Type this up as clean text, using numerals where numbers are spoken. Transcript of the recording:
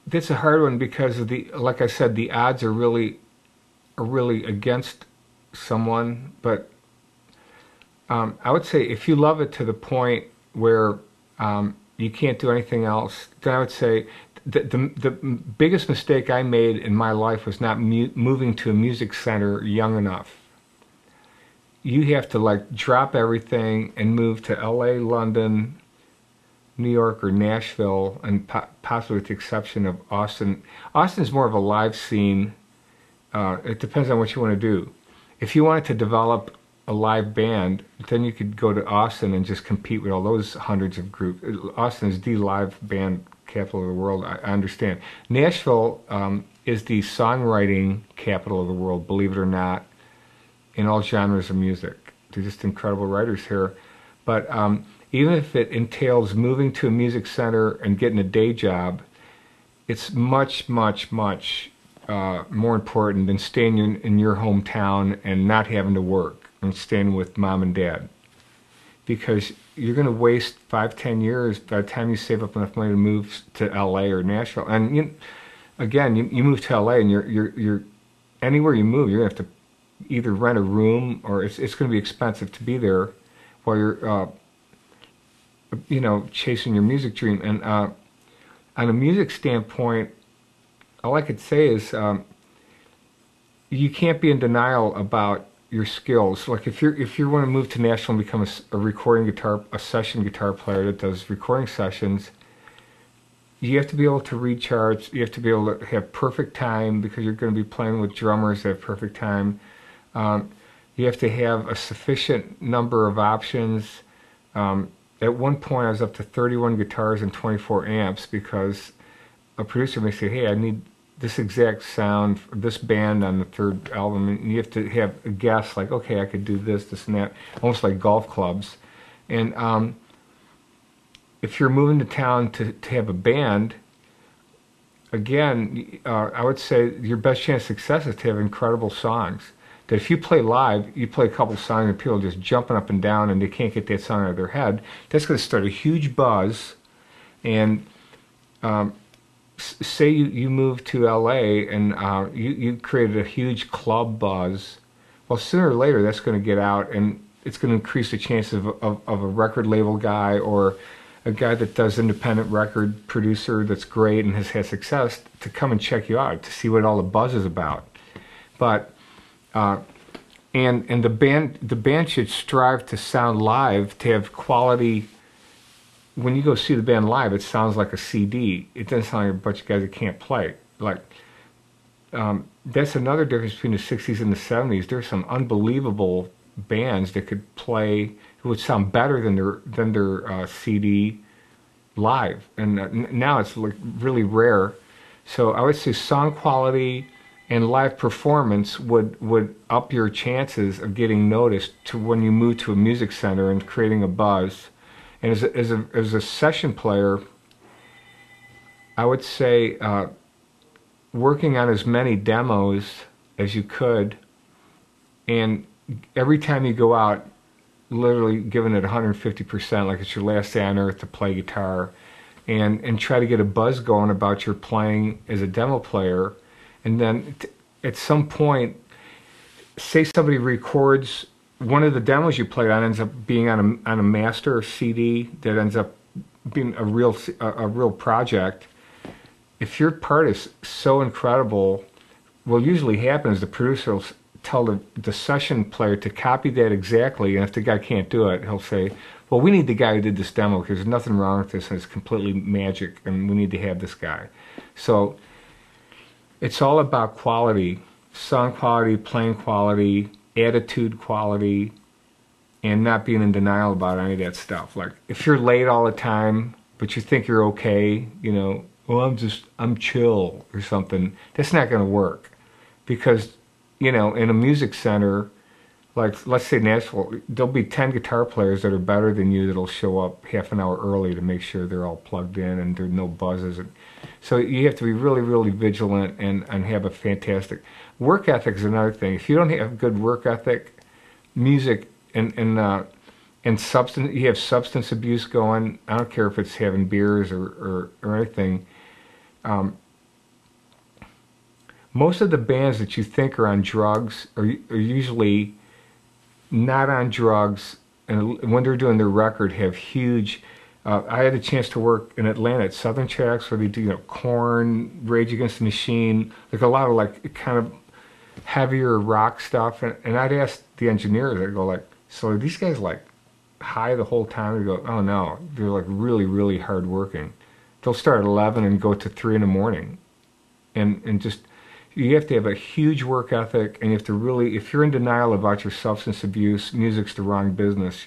that's a hard one because of like I said, the odds are really against someone. But I would say if you love it to the point where you can't do anything else, then I would say the biggest mistake I made in my life was not moving to a music center young enough. You have to like drop everything and move to LA, London, New York, or Nashville, and possibly with the exception of Austin. Austin's more of a live scene. It depends on what you want to do. If you wanted to develop a live band, then you could go to Austin and just compete with all those hundreds of groups. Austin is the live band capital of the world, I understand. Nashville is the songwriting capital of the world, believe it or not, in all genres of music. They're just incredible writers here. But even if it entails moving to a music center and getting a day job, it's much, much, much more important than staying in your hometown and not having to work and staying with mom and dad. Because you're going to waste 5-10 years by the time you save up enough money to move to LA or Nashville. And you move to LA and you're anywhere you move, you're going to have to either rent a room or it's going to be expensive to be there while you're chasing your music dream. And on a music standpoint, all I could say is you can't be in denial about your skills. Like if you want to move to Nashville and become a session guitar player that does recording sessions, you have to be able to read charts. You have to be able to have perfect time because you're going to be playing with drummers that have perfect time. You have to have a sufficient number of options. At one point, I was up to 31 guitars and 24 amps because a producer may say, hey, I need this exact sound for this band on the third album. And you have to have a guess, like, okay, I could do this, this, and that, almost like golf clubs. And if you're moving to town to have a band, again, I would say your best chance of success is to have incredible songs. That if you play live, you play a couple songs and people are just jumping up and down and they can't get that song out of their head, that's going to start a huge buzz. And say you move to LA and you created a huge club buzz, well, sooner or later that's going to get out and it's going to increase the chances of a record label guy or a guy that does independent record producer that's great and has had success to come and check you out to see what all the buzz is about. But and the band should strive to sound live, to have quality. When you go see the band live, it sounds like a CD. It doesn't sound like a bunch of guys that can't play. Like that's another difference between the '60s and the '70s. There's some unbelievable bands that could play, who would sound better than their CD live, and now it's like really rare. So I would say song quality and live performance would up your chances of getting noticed to when you move to a music center and creating a buzz. And as a session player, I would say working on as many demos as you could, and every time you go out, literally giving it 150%, like it's your last day on earth to play guitar, and try to get a buzz going about your playing as a demo player. And then at some point, say somebody records one of the demos you played on, ends up being on a master CD that ends up being a real project. If your part is so incredible, what usually happens, the producer will tell the session player to copy that exactly, and if the guy can't do it, he'll say, well, we need the guy who did this demo because there's nothing wrong with this and it's completely magic and we need to have this guy. So it's all about quality, song quality, playing quality, attitude quality, and not being in denial about any of that stuff. Like if you're late all the time but you think you're okay, well, I'm chill or something, that's not going to work. Because in a music center, like let's say Nashville, there'll be 10 guitar players that are better than you that'll show up half an hour early to make sure they're all plugged in and there's no buzzes. So you have to be really, really vigilant and have a fantastic work ethic is another thing. If you don't have good work ethic, music and substance, you have substance abuse going. I don't care if it's having beers or anything. most of the bands that you think are on drugs are usually not on drugs, and when they're doing their record, have huge. I had a chance to work in Atlanta at Southern Tracks where they do, Korn, Rage Against the Machine, like a lot of like kind of heavier rock stuff. And I'd ask the engineers, I'd go like, so are these guys like high the whole time? They go, oh no, they're like really, really hard working. They'll start at 11 and go to 3 in the morning, and just you have to have a huge work ethic, and you have to really, if you're in denial about your substance abuse, music's the wrong business.